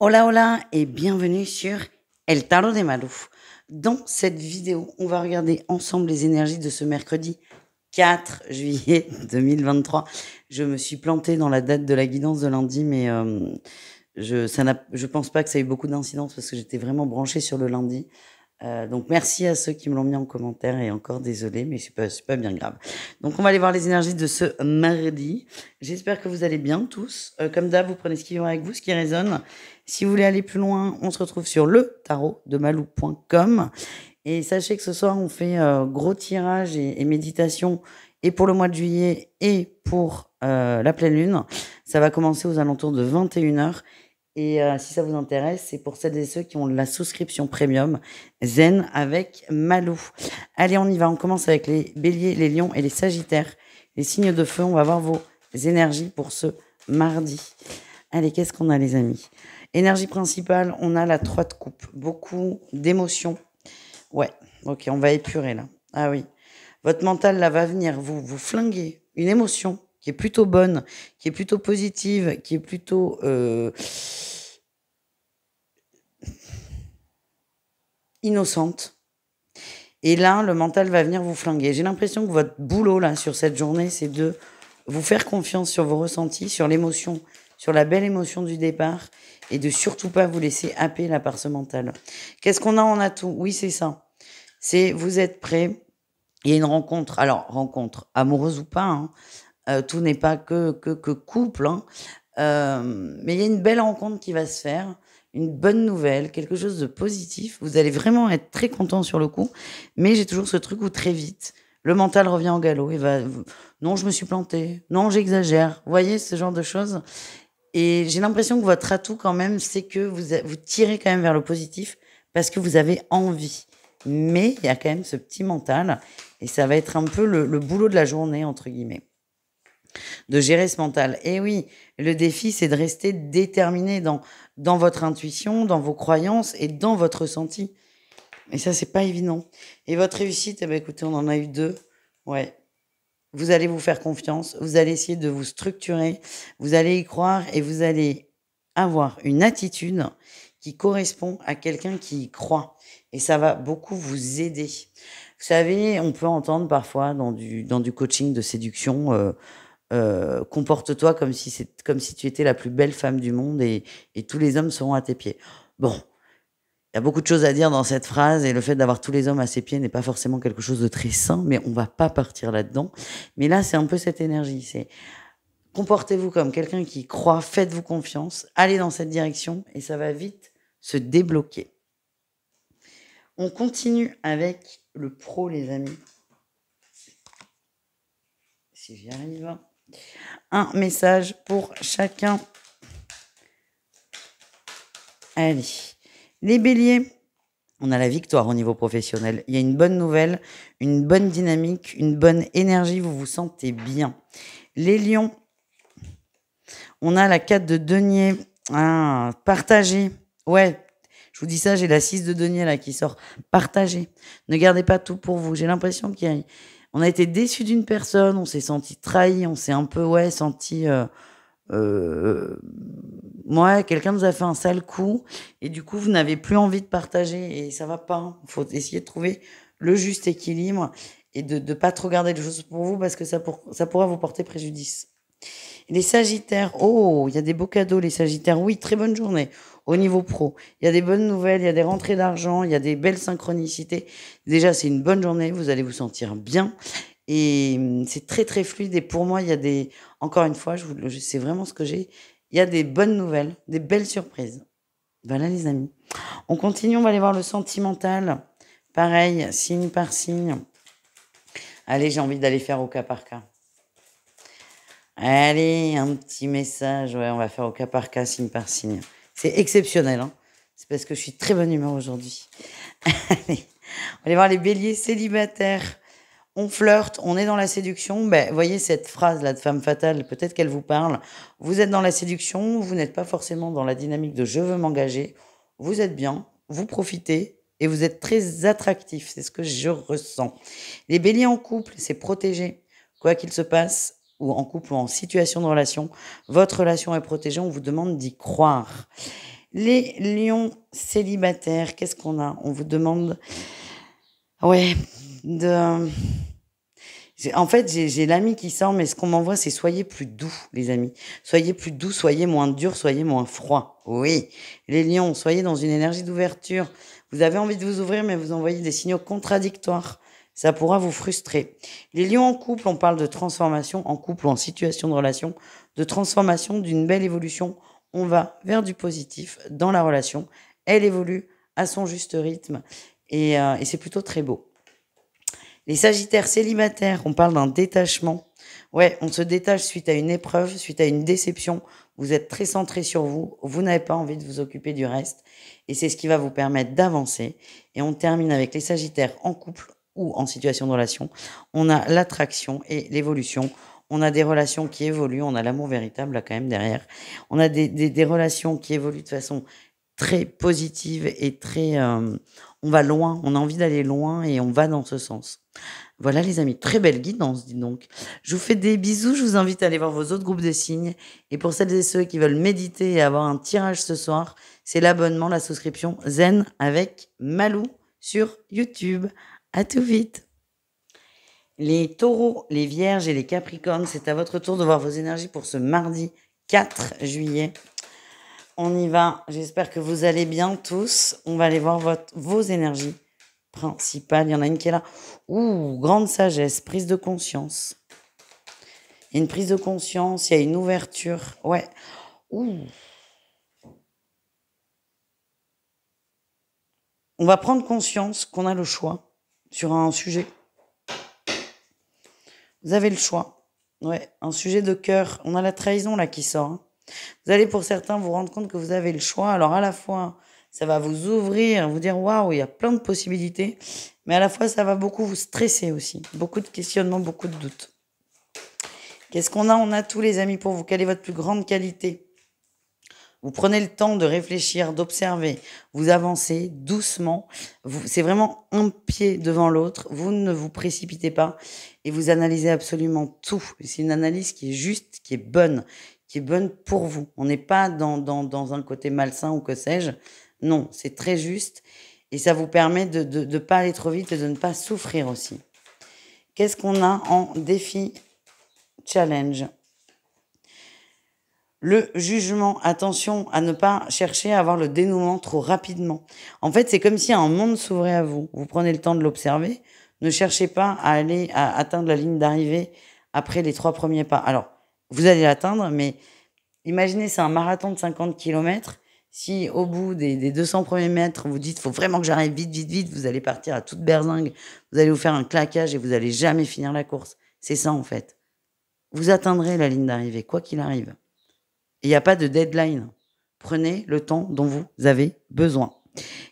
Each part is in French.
Hola hola et bienvenue sur El Tarot de Malou. Dans cette vidéo, on va regarder ensemble les énergies de ce mercredi 4 juillet 2023. Je me suis plantée dans la date de la guidance de lundi, mais je pense pas que ça ait eu beaucoup d'incidence parce que j'étais vraiment branchée sur le lundi. Donc merci à ceux qui me l'ont mis en commentaire et encore désolé, mais c'est pas bien grave. Donc on va aller voir les énergies de ce mardi. J'espère que vous allez bien tous. Comme d'hab, vous prenez ce qui va avec vous, ce qui résonne. Si vous voulez aller plus loin, on se retrouve sur le tarot de malou.com. Et sachez que ce soir, on fait gros tirage et méditation et pour le mois de juillet et pour la pleine lune. Ça va commencer aux alentours de 21h. Et si ça vous intéresse, c'est pour celles et ceux qui ont la souscription premium Zen avec Malou. Allez, on y va. On commence avec les béliers, les lions et les sagittaires. Les signes de feu, on va voir vos énergies pour ce mardi. Allez, qu'est-ce qu'on a les amis? Énergie principale, on a la 3 de coupe. Beaucoup d'émotions. Ouais, ok, on va épurer là. Ah oui. Votre mental là va venir vous flinguer une émotion qui est plutôt bonne, qui est plutôt positive, qui est plutôt innocente. Et là, le mental va venir vous flinguer. J'ai l'impression que votre boulot là sur cette journée, c'est de vous faire confiance sur vos ressentis, sur l'émotion, sur la belle émotion du départ, et de surtout pas vous laisser happer là par ce mental. Qu'est-ce qu'on a en atout? Oui, c'est ça. C'est vous êtes prêts. Il y a une rencontre. Alors, rencontre amoureuse ou pas, hein. Tout n'est pas que couple, hein. Mais il y a une belle rencontre qui va se faire, une bonne nouvelle, quelque chose de positif. Vous allez vraiment être très content sur le coup, mais j'ai toujours ce truc où très vite, le mental revient au galop et va, non, je me suis planté, non, j'exagère. Vous voyez ce genre de choses. Et j'ai l'impression que votre atout quand même, c'est que vous tirez quand même vers le positif parce que vous avez envie. Mais il y a quand même ce petit mental et ça va être un peu le boulot de la journée, entre guillemets, de gérer ce mental. Et oui, le défi, c'est de rester déterminé dans votre intuition, dans vos croyances et dans votre ressenti. Et ça, c'est pas évident. Et votre réussite, eh ben, écoutez, on en a eu 2. Ouais. Vous allez vous faire confiance, vous allez essayer de vous structurer, vous allez y croire et vous allez avoir une attitude qui correspond à quelqu'un qui y croit. Et ça va beaucoup vous aider. Vous savez, on peut entendre parfois dans du coaching de séduction, comporte-toi comme si tu étais la plus belle femme du monde et tous les hommes seront à tes pieds. Bon, il y a beaucoup de choses à dire dans cette phrase et le fait d'avoir tous les hommes à ses pieds n'est pas forcément quelque chose de très sain, mais on va pas partir là-dedans. Mais là, c'est un peu cette énergie. C'est comportez-vous comme quelqu'un qui croit, faites-vous confiance, allez dans cette direction et ça va vite se débloquer. On continue avec le pro, les amis. Si j'y arrive. Un message pour chacun. Allez. Les béliers, on a la victoire au niveau professionnel. Il y a une bonne nouvelle, une bonne dynamique, une bonne énergie, vous vous sentez bien. Les lions, on a la 4 de denier. Ah, partagez. Ouais, je vous dis ça, j'ai la 6 de denier là qui sort. Partagez. Ne gardez pas tout pour vous. J'ai l'impression on a été déçu d'une personne, on s'est senti trahi, on s'est un peu senti... ouais, quelqu'un nous a fait un sale coup et du coup vous n'avez plus envie de partager et ça va pas, hein. Faut essayer de trouver le juste équilibre et de pas trop garder les choses pour vous parce que ça pourra vous porter préjudice. Les sagittaires, oh, il y a des beaux cadeaux les sagittaires, oui, très bonne journée au niveau pro, il y a des bonnes nouvelles, il y a des rentrées d'argent, il y a des belles synchronicités. Déjà c'est une bonne journée, vous allez vous sentir bien. Et c'est très très fluide et pour moi il y a des, encore une fois, je sais vraiment ce que j'ai, il y a des bonnes nouvelles, des belles surprises. Voilà les amis. On continue, on va aller voir le sentimental. Pareil, signe par signe. Allez, j'ai envie d'aller faire au cas par cas. Allez, un petit message, ouais, on va faire au cas par cas, signe par signe. C'est exceptionnel, hein. C'est parce que je suis de très bonne humeur aujourd'hui. Allez, on va aller voir les béliers célibataires. On flirte, on est dans la séduction. Ben, voyez cette phrase-là de femme fatale, peut-être qu'elle vous parle. Vous êtes dans la séduction, vous n'êtes pas forcément dans la dynamique de je veux m'engager. Vous êtes bien, vous profitez et vous êtes très attractif. C'est ce que je ressens. Les béliers en couple, c'est protégé. Quoi qu'il se passe, ou en couple ou en situation de relation, votre relation est protégée. On vous demande d'y croire. Les lions célibataires, qu'est-ce qu'on a? On vous demande, ouais, de... En fait, j'ai l'ami qui sort, mais ce qu'on m'envoie, c'est soyez plus doux, les amis. Soyez plus doux, soyez moins dur, soyez moins froid. Oui, les lions, soyez dans une énergie d'ouverture. Vous avez envie de vous ouvrir, mais vous envoyez des signaux contradictoires. Ça pourra vous frustrer. Les lions en couple, on parle de transformation en couple ou en situation de relation, de transformation, d'une belle évolution. On va vers du positif dans la relation. Elle évolue à son juste rythme et c'est plutôt très beau. Les sagittaires célibataires, on parle d'un détachement. Ouais, on se détache suite à une épreuve, suite à une déception. Vous êtes très centré sur vous. Vous n'avez pas envie de vous occuper du reste. Et c'est ce qui va vous permettre d'avancer. Et on termine avec les sagittaires en couple ou en situation de relation. On a l'attraction et l'évolution. On a des relations qui évoluent. On a l'amour véritable là quand même derrière. On a des relations qui évoluent de façon très positive et très... on va loin, on a envie d'aller loin et on va dans ce sens. Voilà les amis, très belle guidance, dis donc. Je vous fais des bisous, je vous invite à aller voir vos autres groupes de signes. Et pour celles et ceux qui veulent méditer et avoir un tirage ce soir, c'est l'abonnement, la souscription Zen avec Malou sur YouTube. À tout vite. Les taureaux, les vierges et les capricornes, c'est à votre tour de voir vos énergies pour ce mardi 4 juillet. On y va. J'espère que vous allez bien tous. On va aller voir vos énergies principales. Il y en a une qui est là. Ouh, grande sagesse, prise de conscience. Il y a une prise de conscience, il y a une ouverture. Ouais. Ouh. On va prendre conscience qu'on a le choix sur un sujet. Vous avez le choix. Ouais, un sujet de cœur. On a la trahison là qui sort. Hein. Vous allez pour certains vous rendre compte que vous avez le choix. Alors à la fois, ça va vous ouvrir, vous dire waouh, il y a plein de possibilités. Mais à la fois, ça va beaucoup vous stresser aussi. Beaucoup de questionnements, beaucoup de doutes. Qu'est-ce qu'on a? On a tous les amis pour vous. Quelle est votre plus grande qualité? Vous prenez le temps de réfléchir, d'observer. Vous avancez doucement. C'est vraiment un pied devant l'autre. Vous ne vous précipitez pas et vous analysez absolument tout. C'est une analyse qui est juste, qui est bonne pour vous. On n'est pas dans un côté malsain ou que sais-je. Non, c'est très juste et ça vous permet de ne pas aller trop vite et de ne pas souffrir aussi. Qu'est-ce qu'on a en défi challenge? Le jugement, attention à ne pas chercher à avoir le dénouement trop rapidement. En fait, c'est comme si un monde s'ouvrait à vous. Vous prenez le temps de l'observer. Ne cherchez pas à aller à atteindre la ligne d'arrivée après les 3 premiers pas. Alors, vous allez l'atteindre, mais imaginez, c'est un marathon de 50 km. Si au bout des 200 premiers mètres, vous dites, faut vraiment que j'arrive vite, vite, vite, vous allez partir à toute berzingue. Vous allez vous faire un claquage et vous allez jamais finir la course. C'est ça, en fait. Vous atteindrez la ligne d'arrivée, quoi qu'il arrive. Il n'y a pas de deadline. Prenez le temps dont vous avez besoin.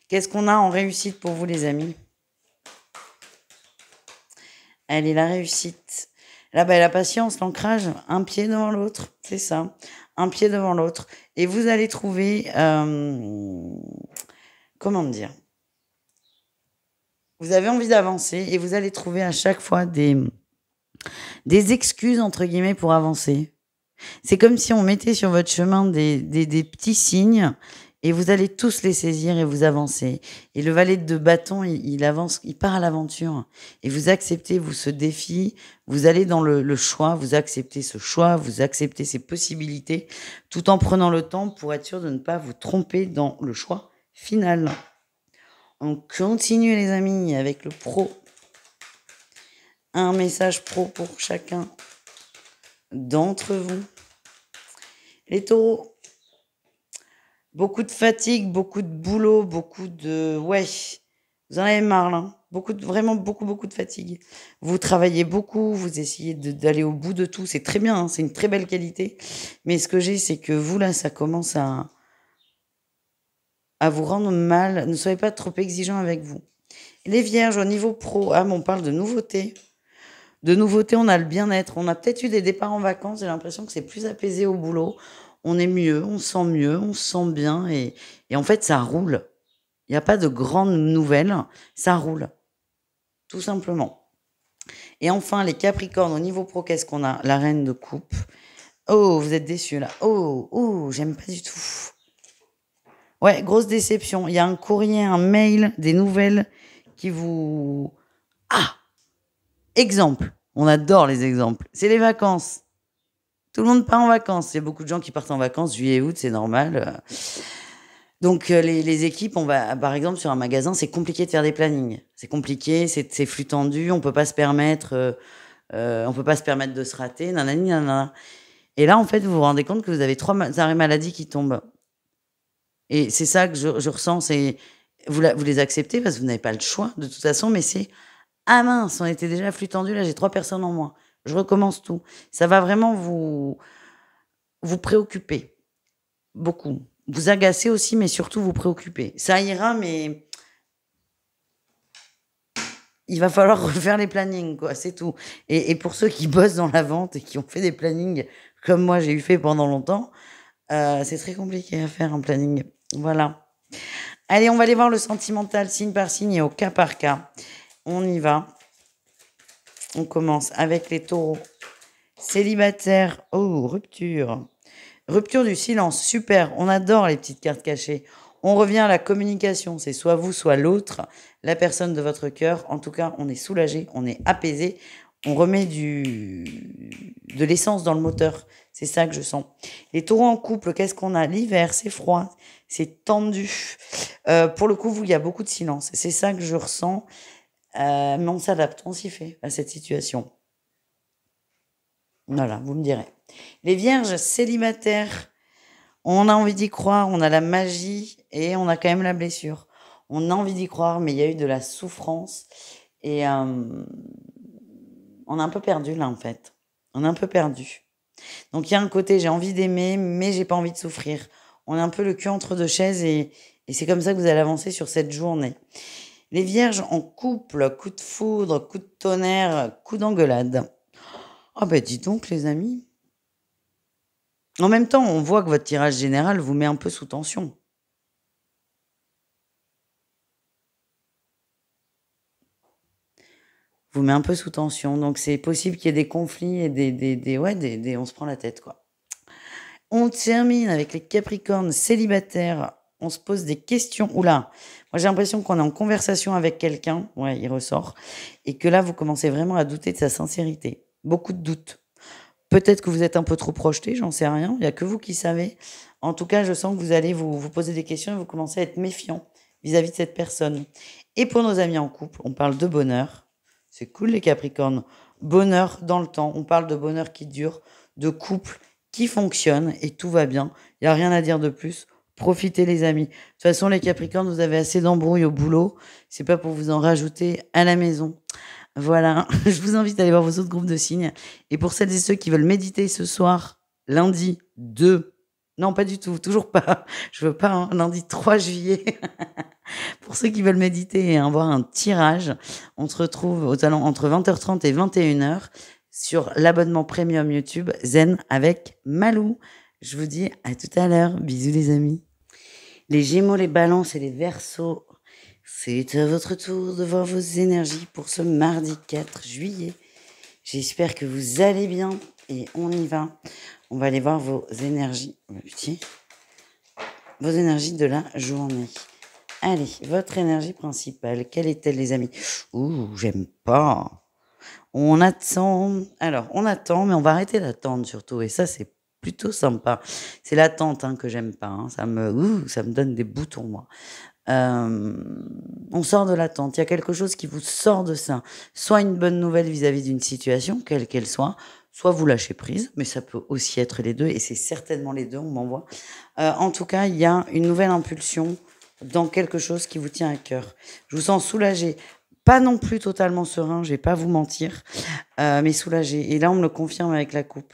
Qu'est-ce qu'on a en réussite pour vous, les amis? Elle est la réussite. Là, la patience, l'ancrage, un pied devant l'autre, c'est ça. Un pied devant l'autre. Et vous allez trouver... comment dire? Vous avez envie d'avancer et vous allez trouver à chaque fois des excuses, entre guillemets, pour avancer. C'est comme si on mettait sur votre chemin des petits signes et vous allez tous les saisir et vous avancez. Et le valet de bâton, il avance, il part à l'aventure. Et vous acceptez ce défi, vous allez dans le choix, vous acceptez ce choix, vous acceptez ces possibilités, tout en prenant le temps pour être sûr de ne pas vous tromper dans le choix final. On continue les amis avec le pro. Un message pro pour chacun d'entre vous. Les taureaux, beaucoup de fatigue, beaucoup de boulot, beaucoup de... Ouais, vous en avez marre là. Vraiment beaucoup de fatigue. Vous travaillez beaucoup, vous essayez d'aller au bout de tout. C'est très bien, hein, c'est une très belle qualité. Mais ce que j'ai, c'est que vous là, ça commence à vous rendre mal. Ne soyez pas trop exigeants avec vous. Les vierges, au niveau pro, on parle de nouveautés. De nouveautés, on a le bien-être. On a peut-être eu des départs en vacances. J'ai l'impression que c'est plus apaisé au boulot. On est mieux, on se sent bien. Et en fait, ça roule. Il n'y a pas de grandes nouvelles. Ça roule. Tout simplement. Et enfin, les capricornes, au niveau pro, qu'est-ce qu'on a? La reine de coupe. Oh, vous êtes déçus là. Oh, j'aime pas du tout. Ouais, grosse déception. Il y a un courrier, un mail, des nouvelles qui vous... Ah! Exemple. On adore les exemples. C'est les vacances. Tout le monde part en vacances. Il y a beaucoup de gens qui partent en vacances, juillet, août, c'est normal. Donc, les équipes, on va, par exemple, sur un magasin, c'est compliqué de faire des plannings. C'est compliqué, c'est flux tendu, on peut pas se permettre, on peut pas se permettre de se rater, nanani, nanana. Et là, en fait, vous vous rendez compte que vous avez 3 arrêts maladie qui tombent. Et c'est ça que je ressens, c'est vous les acceptez parce que vous n'avez pas le choix de toute façon, mais c'est: «Ah mince, on était déjà à flux tendu, là j'ai 3 personnes en moins. Je recommence tout». Ça va vraiment vous préoccuper, beaucoup. Vous agacer aussi, mais surtout vous préoccuper. Ça ira, mais il va falloir refaire les plannings, quoi, c'est tout. Et pour ceux qui bossent dans la vente et qui ont fait des plannings comme moi j'ai eu fait pendant longtemps, c'est très compliqué à faire un planning. Voilà. Allez, on va aller voir le sentimental signe par signe et au cas par cas. On y va. On commence avec les taureaux. Célibataire. Oh, rupture. Rupture du silence. Super. On adore les petites cartes cachées. On revient à la communication. C'est soit vous, soit l'autre, la personne de votre cœur. En tout cas, on est soulagé, on est apaisé. On remet de l'essence dans le moteur. C'est ça que je sens. Les taureaux en couple, qu'est-ce qu'on a? L'hiver, c'est froid, c'est tendu. Pour le coup, vous, il y a beaucoup de silence. C'est ça que je ressens. Mais on s'adapte, on s'y fait à cette situation. Voilà, vous me direz. Les vierges célibataires, on a envie d'y croire, on a la magie et on a quand même la blessure. On a envie d'y croire, mais il y a eu de la souffrance et on a un peu perdu là en fait. On a un peu perdu. Donc il y a un côté, j'ai envie d'aimer, mais j'ai pas envie de souffrir. On a un peu le cul entre deux chaises et c'est comme ça que vous allez avancer sur cette journée. Les vierges en couple, coup de foudre, coup de tonnerre, coup d'engueulade. Ah ben dis donc les amis. En même temps, on voit que votre tirage général vous met un peu sous tension. Vous met un peu sous tension. Donc c'est possible qu'il y ait des conflits et on se prend la tête, quoi. On termine avec les Capricornes célibataires. On se pose des questions. Oula, moi j'ai l'impression qu'on est en conversation avec quelqu'un. Ouais, il ressort. Et que là, vous commencez vraiment à douter de sa sincérité. Beaucoup de doutes. Peut-être que vous êtes un peu trop projeté, j'en sais rien. Il n'y a que vous qui savez. En tout cas, je sens que vous allez vous poser des questions et vous commencez à être méfiant vis-à-vis de cette personne. Et pour nos amis en couple, on parle de bonheur. C'est cool les Capricornes. Bonheur dans le temps. On parle de bonheur qui dure, de couple qui fonctionne et tout va bien. Il n'y a rien à dire de plus. Profitez les amis. De toute façon, les Capricornes, vous avez assez d'embrouilles au boulot. C'est pas pour vous en rajouter à la maison. Voilà, je vous invite à aller voir vos autres groupes de signes. Et pour celles et ceux qui veulent méditer ce soir, lundi 2, non pas du tout, toujours pas, je veux pas, hein, lundi 3 juillet. Pour ceux qui veulent méditer et avoir un tirage, on se retrouve au talent entre 20h30 et 21h sur l'abonnement premium YouTube Zen avec Malou. Je vous dis à tout à l'heure. Bisous les amis. Les Gémeaux, les Balances et les Verseaux, c'est à votre tour de voir vos énergies pour ce mardi 4 juillet. J'espère que vous allez bien et on y va. On va aller voir vos énergies. Vos énergies de la journée. Allez, votre énergie principale, quelle est-elle les amis? Ouh, j'aime pas. On attend. Alors, on attend, mais on va arrêter d'attendre surtout. Et ça, c'est plutôt sympa. C'est l'attente que j'aime pas. Hein. Ça me donne des boutons, moi. On sort de l'attente. Il y a quelque chose qui vous sort de ça. Soit une bonne nouvelle vis-à-vis d'une situation, quelle qu'elle soit, soit vous lâchez prise, mais ça peut aussi être les deux, et c'est certainement les deux, on m'envoie. En tout cas, il y a une nouvelle impulsion dans quelque chose qui vous tient à cœur. Je vous sens soulagé. Pas non plus totalement serein, je vais pas vous mentir, mais soulagé. Et là, on me le confirme avec la coupe.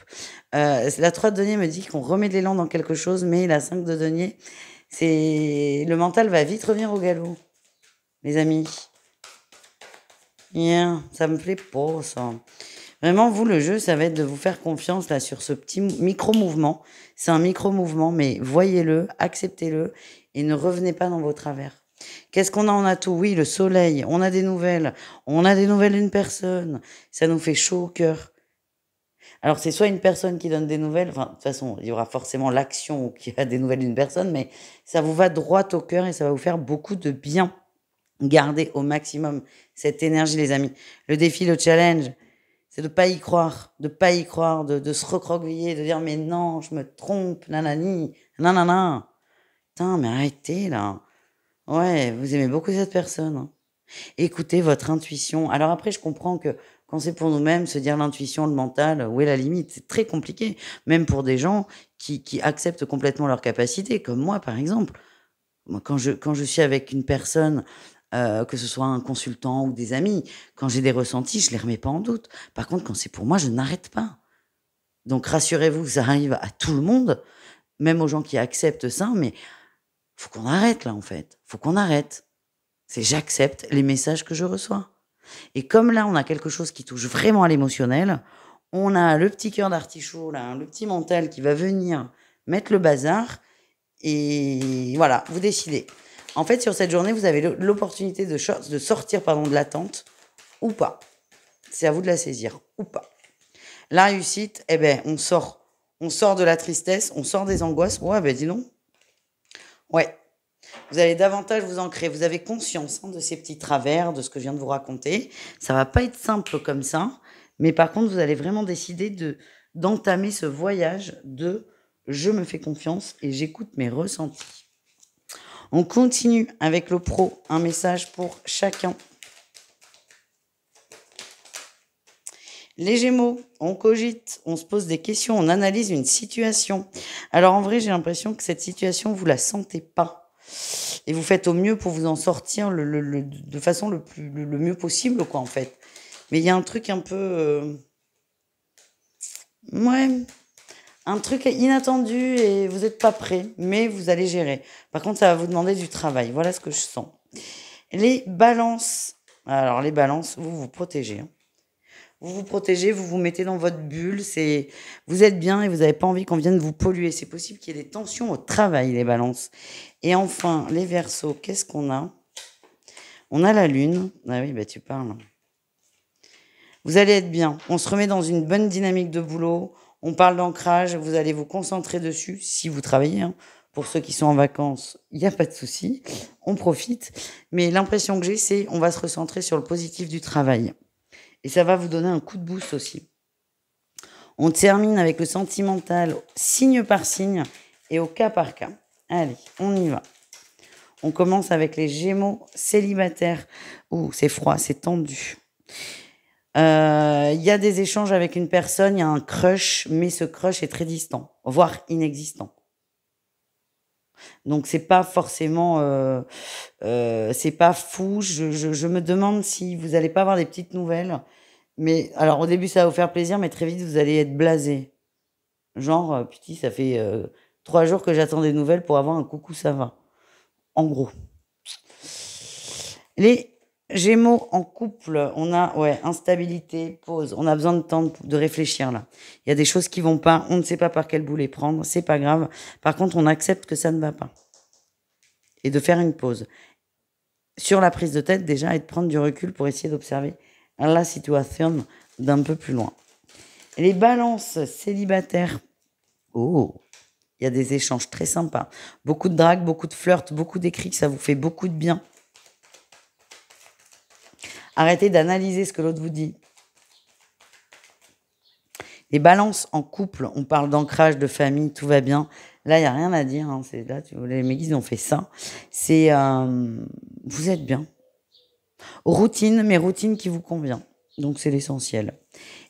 La 3 de denier me dit qu'on remet de l'élan dans quelque chose, mais la 5 de denier, c'est le mental va vite revenir au galop, les amis. Yeah, ça me plaît pas, ça. Vraiment, vous, le jeu, ça va être de vous faire confiance là sur ce petit micro-mouvement. C'est un micro-mouvement, mais voyez-le, acceptez-le et ne revenez pas dans vos travers. Qu'est-ce qu'on a en atout? Oui, le soleil, on a des nouvelles. On a des nouvelles d'une personne. Ça nous fait chaud au cœur. Alors, c'est soit une personne qui donne des nouvelles, enfin, de toute façon, il y aura forcément l'action qui a des nouvelles d'une personne, mais ça vous va droit au cœur et ça va vous faire beaucoup de bien. Gardez au maximum cette énergie, les amis. Le défi, le challenge, c'est de pas y croire, de se recroqueviller, de dire mais non, je me trompe, nanani, nanana. Putain, mais arrêtez là. Ouais, vous aimez beaucoup cette personne, hein. Écoutez votre intuition. Alors après, je comprends que quand c'est pour nous-mêmes, se dire l'intuition, le mental, où est la limite? C'est très compliqué, même pour des gens qui acceptent complètement leurs capacités, comme moi, par exemple. Moi, quand je suis avec une personne, que ce soit un consultant ou des amis, quand j'ai des ressentis, je les remets pas en doute. Par contre, quand c'est pour moi, je n'arrête pas. Donc rassurez-vous, ça arrive à tout le monde, même aux gens qui acceptent ça, mais faut qu'on arrête là, en fait. Faut qu'on arrête. C'est j'accepte les messages que je reçois. Et comme là, on a quelque chose qui touche vraiment à l'émotionnel, on a le petit cœur d'artichaut, là, hein, le petit mental qui va venir mettre le bazar. Et voilà, vous décidez. En fait, sur cette journée, vous avez l'opportunité de sortir pardon, de l'attente ou pas. C'est à vous de la saisir ou pas. La réussite, eh ben, on sort. On sort de la tristesse, on sort des angoisses. Ouais, ben dis donc. Ouais, vous allez davantage vous ancrer. Vous avez conscience de ces petits travers, de ce que je viens de vous raconter. Ça va pas être simple comme ça, mais par contre, vous allez vraiment décider d'entamer ce voyage de je me fais confiance et j'écoute mes ressentis. On continue avec le pro, un message pour chacun. Les Gémeaux, on cogite, on se pose des questions, on analyse une situation. Alors en vrai, j'ai l'impression que cette situation, vous la sentez pas. Et vous faites au mieux pour vous en sortir de façon le mieux possible, quoi, en fait. Mais il y a un truc un peu... ouais, un truc inattendu et vous n'êtes pas prêt, mais vous allez gérer. Par contre, ça va vous demander du travail. Voilà ce que je sens. Les balances. Alors, les balances, vous vous protégez, hein. Vous vous protégez, vous vous mettez dans votre bulle. Vous êtes bien et vous n'avez pas envie qu'on vienne vous polluer. C'est possible qu'il y ait des tensions au travail, les balances. Et enfin, les Verseaux, qu'est-ce qu'on a? On a la lune. Ah oui, bah tu parles. Vous allez être bien. On se remet dans une bonne dynamique de boulot. On parle d'ancrage. Vous allez vous concentrer dessus si vous travaillez, hein. Pour ceux qui sont en vacances, il n'y a pas de souci. On profite. Mais l'impression que j'ai, c'est on va se recentrer sur le positif du travail. Et ça va vous donner un coup de boost aussi. On termine avec le sentimental, signe par signe et au cas par cas. Allez, on y va. On commence avec les Gémeaux célibataires. Ouh, c'est froid, c'est tendu. Il y a des échanges avec une personne, il y a un crush, mais ce crush est très distant, voire inexistant. Donc c'est pas forcément, c'est pas fou. Je me demande si vous allez pas avoir des petites nouvelles. Mais alors au début ça va vous faire plaisir, mais très vite vous allez être blasé. Genre, putain, ça fait 3 jours que j'attends des nouvelles pour avoir un coucou, ça va. En gros. Les Gémeaux en couple, on a ouais, instabilité, pause. On a besoin de temps de réfléchir là. Il y a des choses qui vont pas, on ne sait pas par quel bout les prendre, c'est pas grave. Par contre, on accepte que ça ne va pas. Et de faire une pause. Sur la prise de tête déjà et de prendre du recul pour essayer d'observer la situation d'un peu plus loin. Les balances célibataires. Oh, il y a des échanges très sympas. Beaucoup de drague, beaucoup de flirt, beaucoup d'écrits, ça vous fait beaucoup de bien. Arrêtez d'analyser ce que l'autre vous dit. Les balances en couple, on parle d'ancrage, de famille, tout va bien. Là, il n'y a rien à dire, hein. C'est, là, les mecs, ils ont fait ça. C'est, vous êtes bien. Routine, mais routine qui vous convient. Donc, c'est l'essentiel.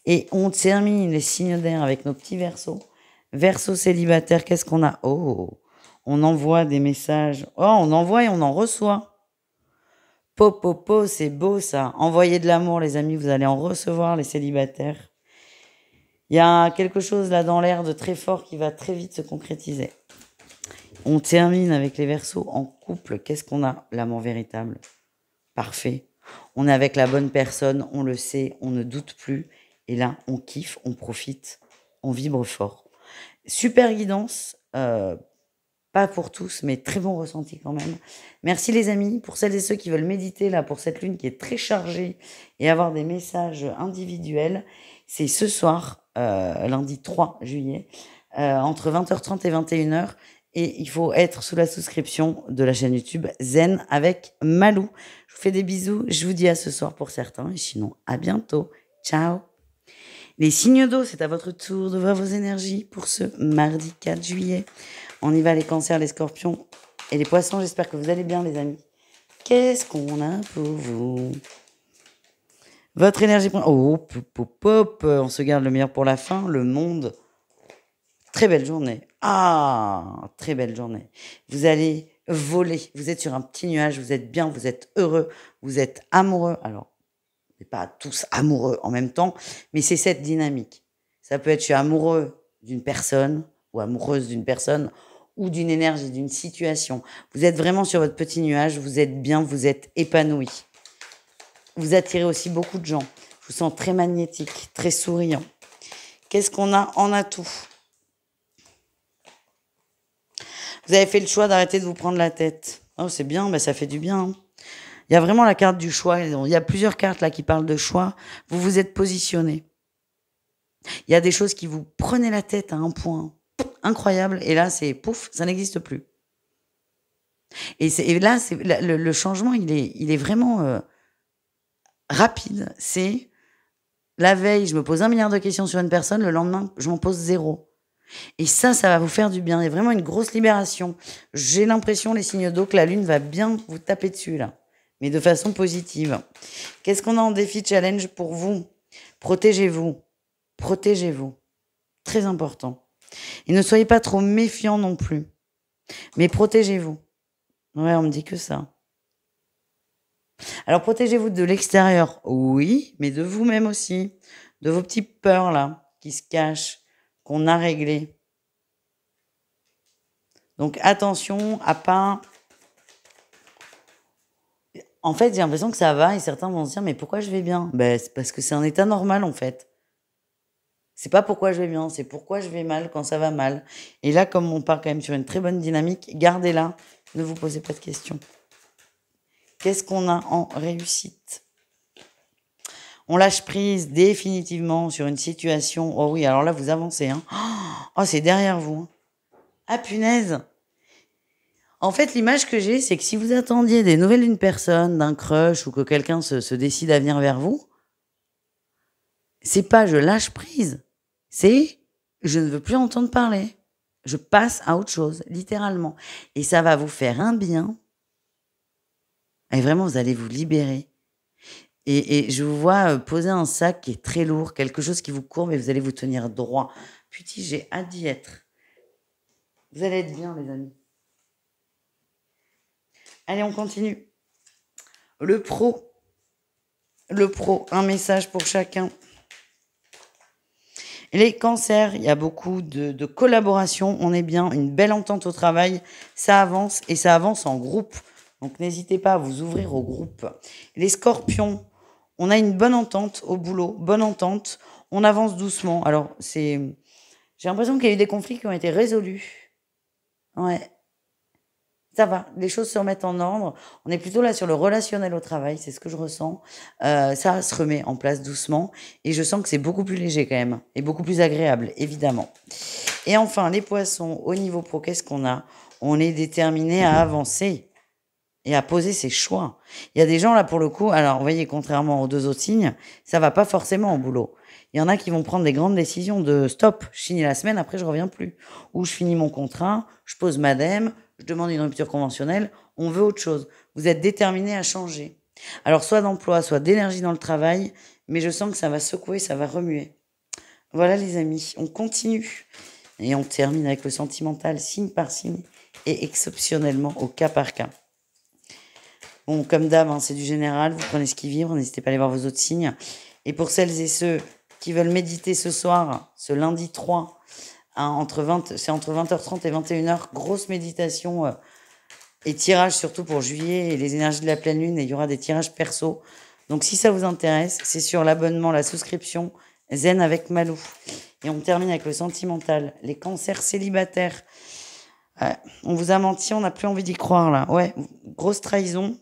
Et on termine les signes d'air avec nos petits Verseaux. Verseau célibataire, qu'est-ce qu'on a? Oh, on envoie des messages. Oh, on envoie et on en reçoit. Po, c'est beau ça. Envoyez de l'amour, les amis, vous allez en recevoir, les célibataires. Il y a quelque chose là dans l'air de très fort qui va très vite se concrétiser. On termine avec les Verseaux en couple. Qu'est-ce qu'on a? L'amour véritable. Parfait. On est avec la bonne personne, on le sait, on ne doute plus. Et là, on kiffe, on profite, on vibre fort. Super guidance. Pas pour tous, mais très bon ressenti quand même. Merci les amis. Pour celles et ceux qui veulent méditer là pour cette lune qui est très chargée et avoir des messages individuels, C'est ce soir, lundi 3 juillet, entre 20h30 et 21h. Et il faut être sous la souscription de la chaîne YouTube Zen avec Malou. Je vous fais des bisous. Je vous dis à ce soir pour certains. Et sinon, à bientôt. Ciao. Les signes d'eau, c'est à votre tour de voir vos énergies pour ce mardi 4 juillet. On y va, les cancers, les scorpions et les poissons. J'espère que vous allez bien, les amis. Qu'est-ce qu'on a pour vous? Votre énergie... Oh, pop, pop, pop. On se garde le meilleur pour la fin. Le monde. Très belle journée. Ah, très belle journée. Vous allez voler. Vous êtes sur un petit nuage. Vous êtes bien. Vous êtes heureux. Vous êtes amoureux. Alors, on n'est pas tous amoureux en même temps, mais c'est cette dynamique. Ça peut être je suis amoureux d'une personne ou amoureuse d'une personne ou d'une énergie, d'une situation. Vous êtes vraiment sur votre petit nuage. Vous êtes bien. Vous êtes épanoui. Vous attirez aussi beaucoup de gens. Je vous sens très magnétique, très souriant. Qu'est-ce qu'on a en atout? Vous avez fait le choix d'arrêter de vous prendre la tête. Oh, c'est bien, ben ça fait du bien. Hein. Il y a vraiment la carte du choix. Il y a plusieurs cartes là qui parlent de choix. Vous vous êtes positionné. Il y a des choses qui vous prenaient la tête à un point incroyable. Et là, c'est pouf, ça n'existe plus. Et là, le changement, il est vraiment rapide. C'est la veille, je me pose 1 milliard de questions sur une personne. Le lendemain, je m'en pose 0. Et ça va vous faire du bien. Il y a vraiment une grosse libération. J'ai l'impression, les signes d'eau, que la lune va bien vous taper dessus, là. Mais de façon positive. Qu'est-ce qu'on a en défi challenge pour vous? Protégez-vous. Protégez-vous. Très important. Et ne soyez pas trop méfiants non plus. Mais protégez-vous. Ouais, on me dit que ça. Alors, protégez-vous de l'extérieur. Oui, mais de vous-même aussi. De vos petites peurs, là, qui se cachent. Qu'on a réglé. Donc attention à pas... En fait, j'ai l'impression que ça va et certains vont se dire mais pourquoi je vais bien? Ben, c'est parce que c'est un état normal en fait. C'est pas pourquoi je vais bien, c'est pourquoi je vais mal quand ça va mal. Et là, comme on part quand même sur une très bonne dynamique, gardez-la, ne vous posez pas de questions. Qu'est-ce qu'on a en réussite? On lâche prise définitivement sur une situation. Oh oui, alors là, vous avancez. Hein. Oh, c'est derrière vous. Hein. Ah, punaise. En fait, l'image que j'ai, c'est que si vous attendiez des nouvelles d'une personne, d'un crush, ou que quelqu'un se décide à venir vers vous, c'est pas je lâche prise. C'est je ne veux plus entendre parler. Je passe à autre chose, littéralement. Et ça va vous faire un bien. Et vraiment, vous allez vous libérer. Et je vous vois poser un sac qui est très lourd, quelque chose qui vous courbe et vous allez vous tenir droit. Putain, j'ai hâte d'y être. Vous allez être bien, les amis. Allez, on continue. Le pro, un message pour chacun. Les cancers, il y a beaucoup de collaboration, on est bien, une belle entente au travail, ça avance et ça avance en groupe. Donc n'hésitez pas à vous ouvrir au groupe. Les scorpions, on a une bonne entente au boulot, bonne entente, on avance doucement. Alors j'ai l'impression qu'il y a eu des conflits qui ont été résolus. Ouais. Ça va, les choses se remettent en ordre. On est plutôt là sur le relationnel au travail, c'est ce que je ressens. Ça se remet en place doucement et je sens que c'est beaucoup plus léger quand même et beaucoup plus agréable, évidemment. Et enfin, les poissons, au niveau pro, qu'est-ce qu'on a? On est déterminé à avancer et à poser ses choix. Il y a des gens là pour le coup, alors vous voyez, contrairement aux 2 autres signes, ça va pas forcément au boulot. Il y en a qui vont prendre des grandes décisions de stop, je finis la semaine, après je reviens plus. Ou je finis mon contrat, je pose madame, je demande une rupture conventionnelle, on veut autre chose. Vous êtes déterminé à changer. Alors soit d'emploi, soit d'énergie dans le travail, mais je sens que ça va secouer, ça va remuer. Voilà les amis, on continue. Et on termine avec le sentimental, signe par signe, et exceptionnellement au cas par cas. Bon, comme d'hab, hein, c'est du général, vous prenez ce qui vibre, n'hésitez pas à aller voir vos autres signes. Et pour celles et ceux qui veulent méditer ce soir, ce lundi 3, hein, c'est entre 20h30 et 21h, grosse méditation et tirage surtout pour juillet et les énergies de la pleine lune, et il y aura des tirages perso. Donc si ça vous intéresse, c'est sur l'abonnement, la souscription Zen avec Malou. Et on termine avec le sentimental, les cancers célibataires. On vous a menti, on n'a plus envie d'y croire là. Ouais, grosse trahison.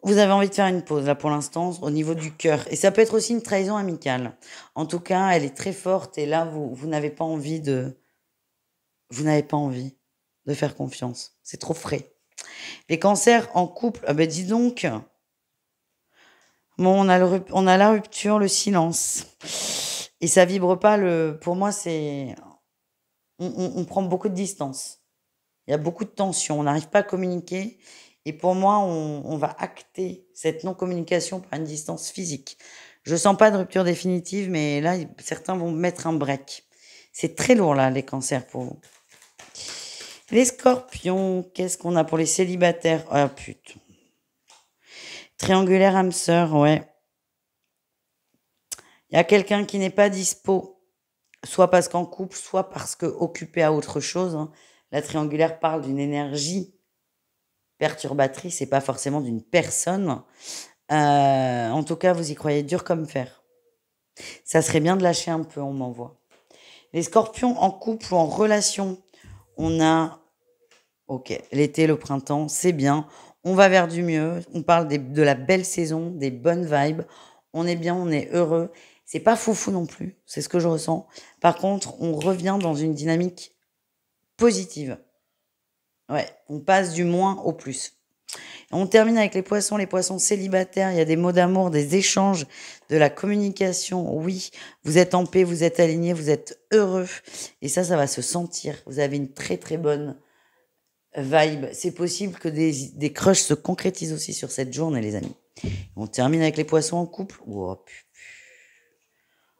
Vous avez envie de faire une pause là pour l'instant au niveau du cœur et ça peut être aussi une trahison amicale. En tout cas, elle est très forte et là vous n'avez pas envie de faire confiance. C'est trop frais. Les cancers en couple, ah ben dis donc. Bon, on a la rupture, le silence. Et ça vibre pas pour moi c'est on prend beaucoup de distance. Il y a beaucoup de tension, on n'arrive pas à communiquer et pour moi, on va acter cette non-communication par une distance physique. Je sens pas de rupture définitive, mais là, certains vont mettre un break. C'est très lourd là, les cancers pour vous. Les scorpions, qu'est-ce qu'on a pour les célibataires? Ah putain. Triangulaire âme sœur, ouais. Il y a quelqu'un qui n'est pas dispo, soit parce qu'en couple, soit parce que occupé à autre chose, hein. La triangulaire parle d'une énergie perturbatrice et pas forcément d'une personne. En tout cas, vous y croyez dur comme fer. Ça serait bien de lâcher un peu, on m'envoie. Les scorpions en couple ou en relation, on a, ok, l'été, le printemps, c'est bien. On va vers du mieux. On parle de la belle saison, des bonnes vibes. On est bien, on est heureux. C'est pas foufou non plus, c'est ce que je ressens. Par contre, on revient dans une dynamique positive. Ouais, on passe du moins au plus. On termine avec les poissons célibataires. Il y a des mots d'amour, des échanges, de la communication. Oui, vous êtes en paix, vous êtes alignés, vous êtes heureux. Et ça va se sentir. Vous avez une très très bonne vibe. C'est possible que des crushs se concrétisent aussi sur cette journée, les amis. On termine avec les poissons en couple. Oh,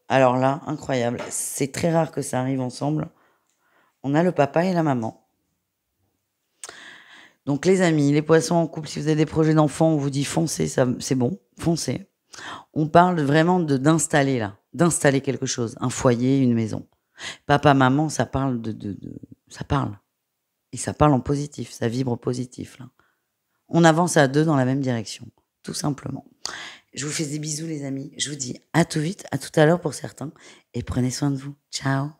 alors là, incroyable. C'est très rare que ça arrive ensemble. On a le papa et la maman. Donc les amis, les poissons en couple, si vous avez des projets d'enfants, on vous dit foncez, ça, c'est bon, foncez. On parle vraiment d'installer là, d'installer quelque chose, un foyer, une maison. Papa, maman, ça parle ça parle. Et ça parle en positif, ça vibre positif là. On avance à deux dans la même direction, tout simplement. Je vous fais des bisous les amis. Je vous dis à tout vite, à tout à l'heure pour certains. Et prenez soin de vous. Ciao.